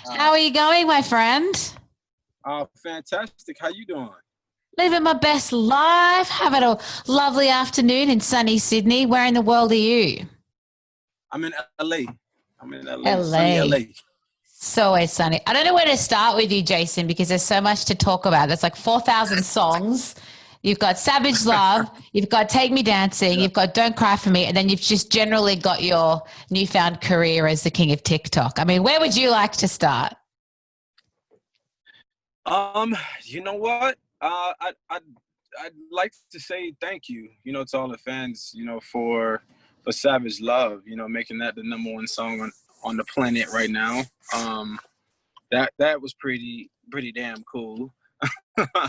How are you going, my friend? Oh, fantastic. How you doing? Living my best life, having a lovely afternoon in sunny Sydney. Where in the world are you? I'm in LA. I'm in LA, sunny LA. LA. So always sunny. I don't know where to start with you, Jason, because there's so much to talk about. There's like 4,000 songs. You've got Savage Love, you've got Take Me Dancing, Yeah. you've got Don't Cry For Me, and then you've just generally got your newfound career as the king of TikTok. I mean, where would you like to start? Um, you know what? I'd like to say thank you, to all the fans, for Savage Love, making that the number one song on the planet right now. That was pretty damn cool.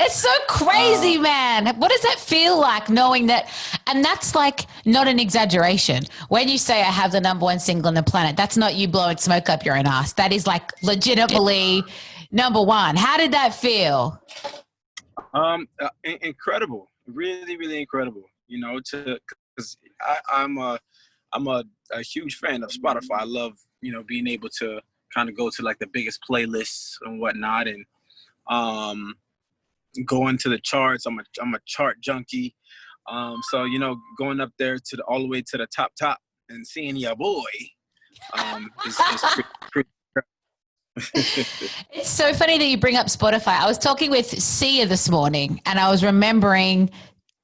It's so Uh, crazy, man. What does that feel like knowing that? And that's like not an exaggeration. When you say I have the number one single on the planet, that's not you blowing smoke up your own ass. That is like legitimately number one. How did that feel? Incredible, really, really incredible. Because I'm a huge fan of Spotify. I love being able to kind of go to like the biggest playlists and whatnot, and um, go into the charts. I'm a chart junkie. So going up there all the way to the top and seeing your boy is pretty. It's so funny that you bring up Spotify. I was talking with Sia this morning and I was remembering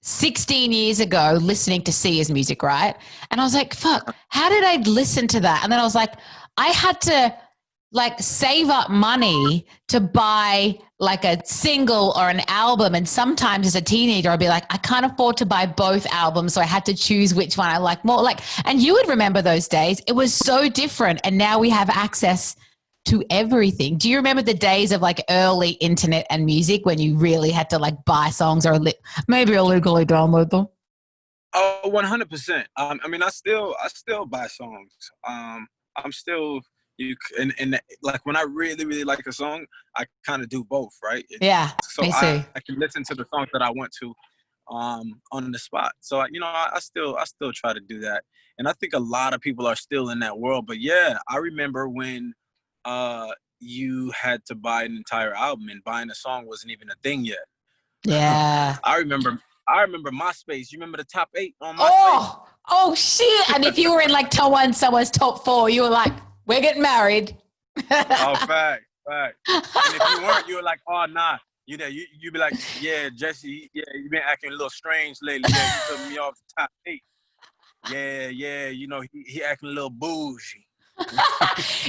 16 years ago listening to Sia's music, right? And I was like, fuck, how did I listen to that? And then I was like, I had to like save up money to buy like a single or an album. And sometimes as a teenager, I'd be like, I can't afford to buy both albums. So I had to choose which one I like more. Like, and you would remember those days. It was so different. And now we have access to everything. Do you remember the days of like early internet and music when you really had to like buy songs or maybe illegally download them? Oh, 100%. I mean, I still buy songs. I'm still and like when I really really like a song, I kind of do both, right? Yeah, So me I, too. I can listen to the songs that I want to, on the spot. So I still try to do that, and I think a lot of people are still in that world. But yeah, I remember when you had to buy an entire album, and buying a song wasn't even a thing yet. Yeah. I remember I remember MySpace. You remember the top 8 on MySpace? Oh shit. And if you were in like top one, someone's top four, you were like, we're getting married. Oh, fact. And if you weren't, you were like, oh nah. You'd be like, yeah, Jesse, yeah, you've been acting a little strange lately. Yeah, you took me off the top 8. Yeah, he acting a little bougie.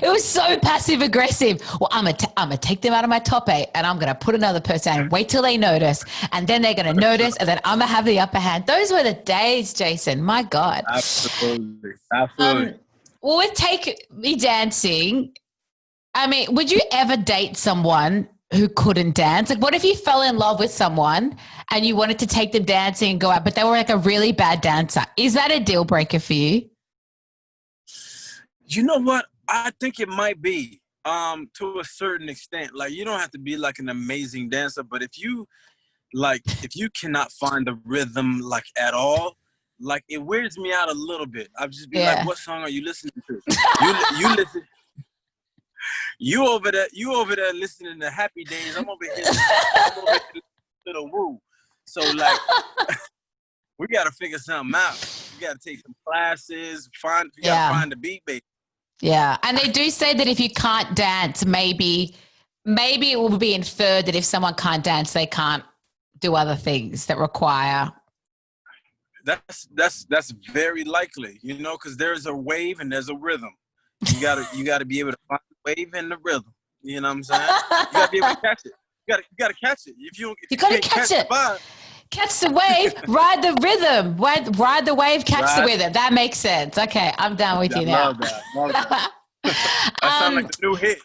It was so passive aggressive. Well, I'm gonna take them out of my top 8 and I'm gonna put another person and wait till they notice. And then they're gonna notice and then I'm gonna have the upper hand. Those were the days, Jason. My God. Absolutely. Um, well, with Take Me Dancing, I mean, would you ever date someone who couldn't dance? Like, what if you fell in love with someone and you wanted to take them dancing and go out, but they were like a really bad dancer? Is that a deal breaker for you? You know what? I think it might be, to a certain extent. Like, you don't have to be like an amazing dancer, but if you cannot find the rhythm like at all, like it weirds me out a little bit. I'll just be like, Yeah. "What song are you listening to? You listen. You over there listening to Happy Days. I'm over here. I'm over here listening to the Woo. So like, we gotta figure something out. You gotta take some classes. You gotta Yeah. find the beat, baby. Yeah. And they do say that if you can't dance, maybe it will be inferred that if someone can't dance, they can't do other things that require. That's very likely, because there's a wave and there's a rhythm. You gotta be able to find the wave and the rhythm. You know what I'm saying? You gotta be able to catch it. You gotta catch it. If You you got to can't catch catch the it. vibe, Catch the wave, ride the rhythm. Ride the wave, catch the right? rhythm. That makes sense. Okay, I'm down with I you now. love that. Love that. That sounds like um, the new hit.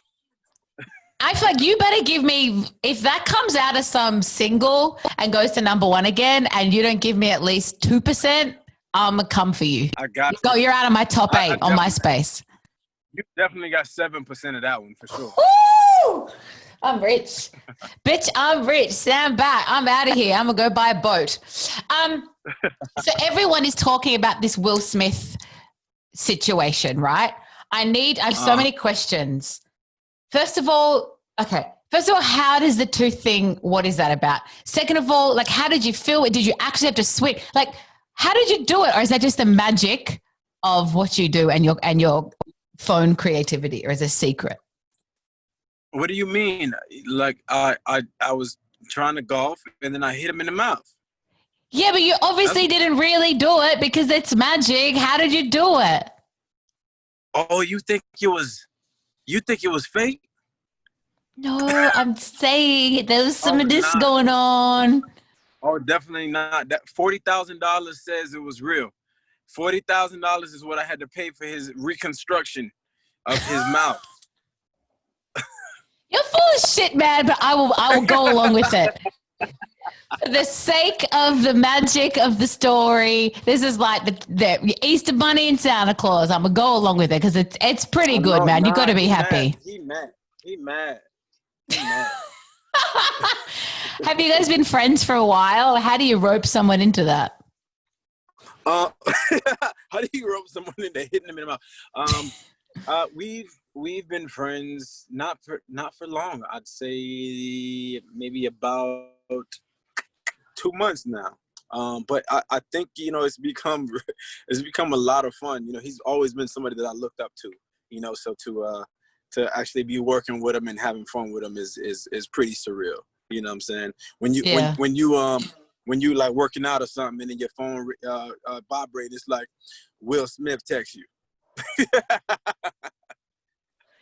I feel like you better give me, if that comes out as some single and goes to number one again and you don't give me at least 2%, I'm going to come for you. I got you. You're out of my top I 8 on definitely, MySpace. you definitely got 7% of that one for sure. Woo! I'm rich. Bitch, I'm rich. Stand back. I'm out of here. I'm going to go buy a boat. So everyone is talking about this Will Smith situation, right? I have so many questions. First of all, how does the tooth thing, what is that about? Second of all, like, how did you feel it? Did you actually have to switch? Like, how did you do it? Or is that just the magic of what you do and your phone creativity, or is it a secret? What do you mean? Like, I was trying to golf and then I hit him in the mouth. Yeah, but you obviously didn't really do it because it's magic. How did you do it? Oh, you think it was fake? No, I'm saying there was some of this going on. Oh, definitely not. That $40,000 says it was real. $40,000 is what I had to pay for his reconstruction of his mouth. You're full of shit, man, but I will go along with it. For the sake of the magic of the story, this is like the Easter Bunny and Santa Claus. I'm going to go along with it because it's pretty good, man. You got to be happy. He mad. Have you guys been friends for a while? How do you rope someone into that? How do you rope someone into hitting them in the mouth? We've been friends not for long. I'd say maybe about 2 months now. But I think it's become a lot of fun. He's always been somebody that I looked up to. So to actually be working with him and having fun with him is pretty surreal. You know what I'm saying? When you like working out or something and then your phone vibrates, it's like Will Smith texts you.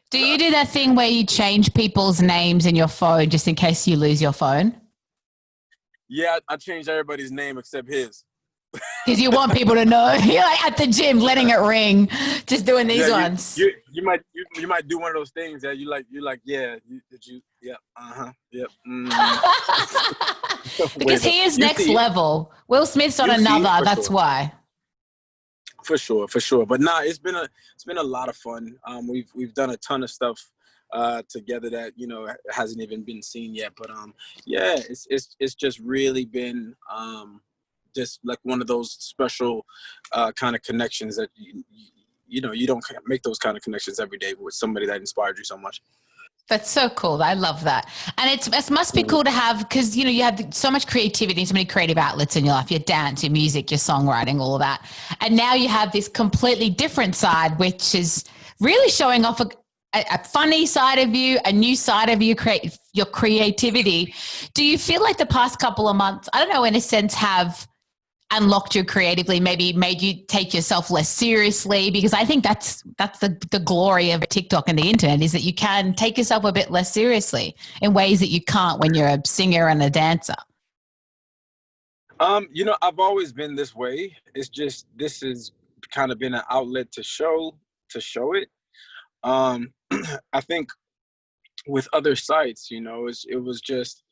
Do you do that thing where you change people's names in your phone just in case you lose your phone? Yeah, I changed everybody's name except his. Because you want people to know. You're like at the gym, letting it ring, just doing these ones. You might do one of those things that yep, yep. Because he is next level. Will Smith's on another. That's why. For sure. But it's been a lot of fun. We've done a ton of stuff together that hasn't even been seen yet. But it's just really been just like one of those special kind of connections that you don't make those kind of connections every day with somebody that inspired you so much. That's so cool. I love that. And it must be cool to have, because, you have so much creativity, so many creative outlets in your life, your dance, your music, your songwriting, all of that. And now you have this completely different side, which is really showing off a funny side of you, a new side of you, your creativity. Do you feel like the past couple of months, I don't know, in a sense, have unlocked you creatively, maybe made you take yourself less seriously? Because I think that's the glory of TikTok and the internet, is that you can take yourself a bit less seriously in ways that you can't when you're a singer and a dancer. I've always been this way. It's just this has kind of been an outlet to show it. I think with other sites, it was just,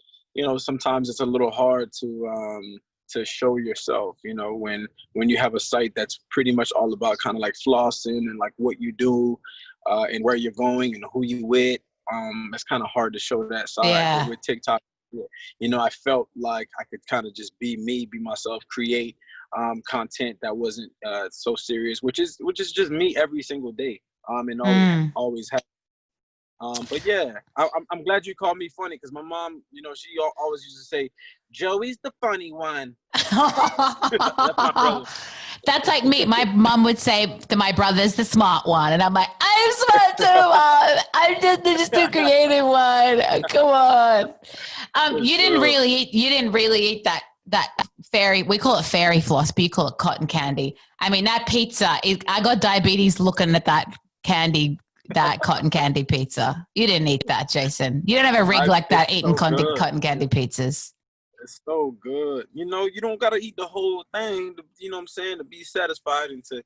sometimes it's a little hard to show yourself, when you have a site that's pretty much all about kind of like flossing and like what you do and where you're going and who you with. It's kind of hard to show that side. Yeah. But with TikTok, I felt like I could kind of just be me, be myself, create content that wasn't so serious, which is just me every single day. And always have. But yeah, I'm glad you called me funny, because my mom, she always used to say, Joey's the funny one. That's my brother. That's like me. My mom would say that my brother's the smart one. And I'm like, I'm smart too, Mom. I'm just the creative one. Come on. You didn't really eat that fairy, we call it fairy floss, but you call it cotton candy. I mean, that pizza, I got diabetes looking at that cotton candy pizza. You didn't eat that, Jason. You don't have a rig like that eating cotton candy pizzas. It's so good. You don't got to eat the whole thing, to be satisfied and to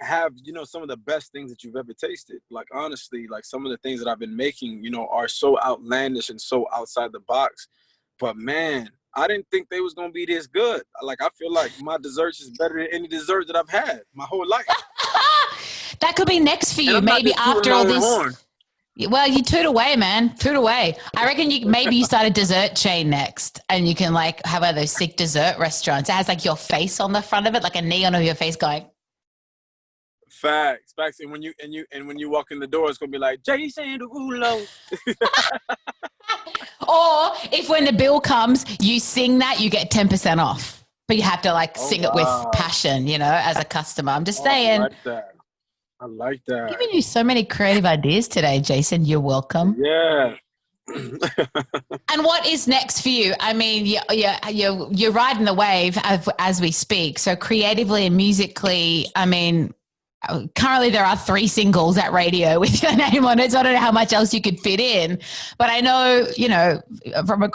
have, some of the best things that you've ever tasted. Like, honestly, like some of the things that I've been making, are so outlandish and so outside the box. But man, I didn't think they was going to be this good. Like, I feel like my desserts is better than any dessert that I've had my whole life. That could be next for you. Maybe after all this. Horn. Well, you toot away, man. Toot away. I reckon you start a dessert chain next, and you can like have one of those sick dessert restaurants. It has like your face on the front of it, like a neon of your face going. Facts. And when you walk in the door, it's gonna be like Jason Derulo. Or if when the bill comes, you sing that, you get 10% off. But you have to sing it with passion, as a customer. I'm just saying. I like that. Giving you so many creative ideas today, Jason. You're welcome. Yeah. And what is next for you? I mean, you're riding the wave as we speak. So creatively and musically, I mean, currently there are 3 singles at radio with your name on it. So I don't know how much else you could fit in. But I know, from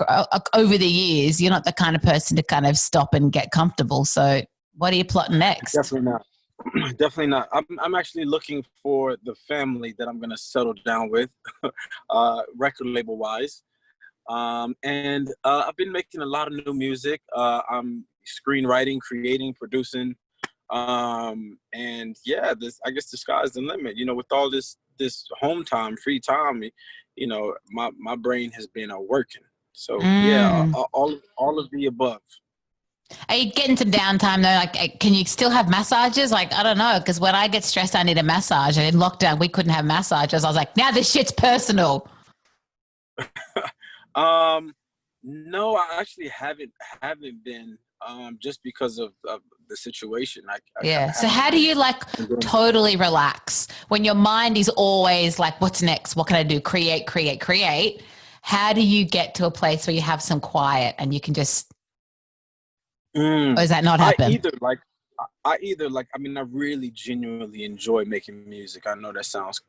over the years, you're not the kind of person to kind of stop and get comfortable. So what are you plotting next? Definitely not. Definitely not. I'm actually looking for the family that I'm going to settle down with, record label wise. And I've been making a lot of new music. I'm screenwriting, creating, producing. And yeah, I guess the sky's the limit, with all this home time, free time, my brain has been working. So yeah, all of the above. Are you getting some downtime though? Can you still have massages? I don't know. Because when I get stressed, I need a massage. And in lockdown, we couldn't have massages. I was like, now this shit's personal. No, I actually haven't been, just because of the situation. So how do you totally relax when your mind is always like, what's next? What can I do? Create. How do you get to a place where you have some quiet and you can just, or does that not happen? I really genuinely enjoy making music. I know that sounds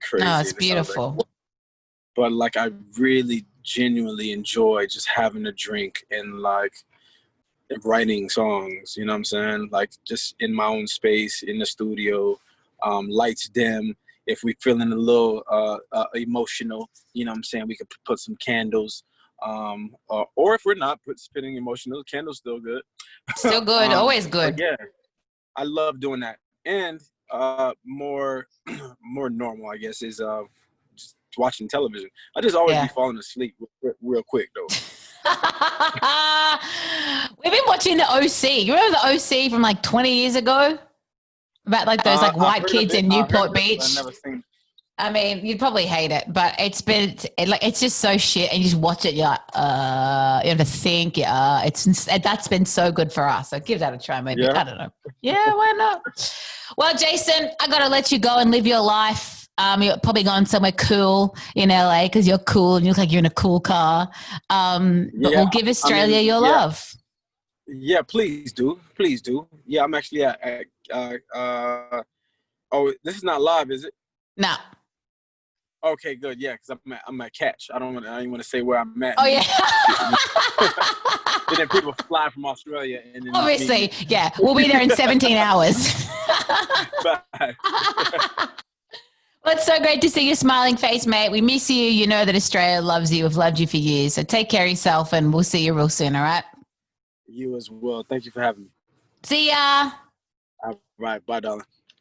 crazy. No, it's beautiful. But I really genuinely enjoy just having a drink and writing songs, you know what I'm saying? Just in my own space, in the studio, lights dim. If we're feeling a little emotional, you know what I'm saying, we could put some candles. Or if we're not spitting emotional, candles still good. Still good, always good. Yeah, I love doing that. And more normal, I guess, is just watching television. I just always be falling asleep real quick though. We've been watching the OC. You remember the OC from 20 years ago? About those white kids in Newport Beach. I've never seen it. I mean, you'd probably hate it, but it's just so shit. And you just watch it, you're you have to think. That's been so good for us. So give that a try, maybe. Yeah. I don't know. Yeah, why not? Well, Jason, I got to let you go and live your life. You're probably going somewhere cool in LA because you're cool and you look like you're in a cool car. But we'll give Australia your love. Yeah, please do. Please do. Yeah, I'm actually at this is not live, is it? No. Okay, good. Yeah, because I'm at Catch. I don't want to say where I'm at. Oh yeah. And then people fly from Australia, and then obviously, yeah, we'll be there in 17 hours. Bye. Well, it's so great to see your smiling face, mate. We miss you. You know that Australia loves you. We've loved you for years. So take care of yourself, and we'll see you real soon. All right. You as well. Thank you for having me. See ya. All right. Bye, darling.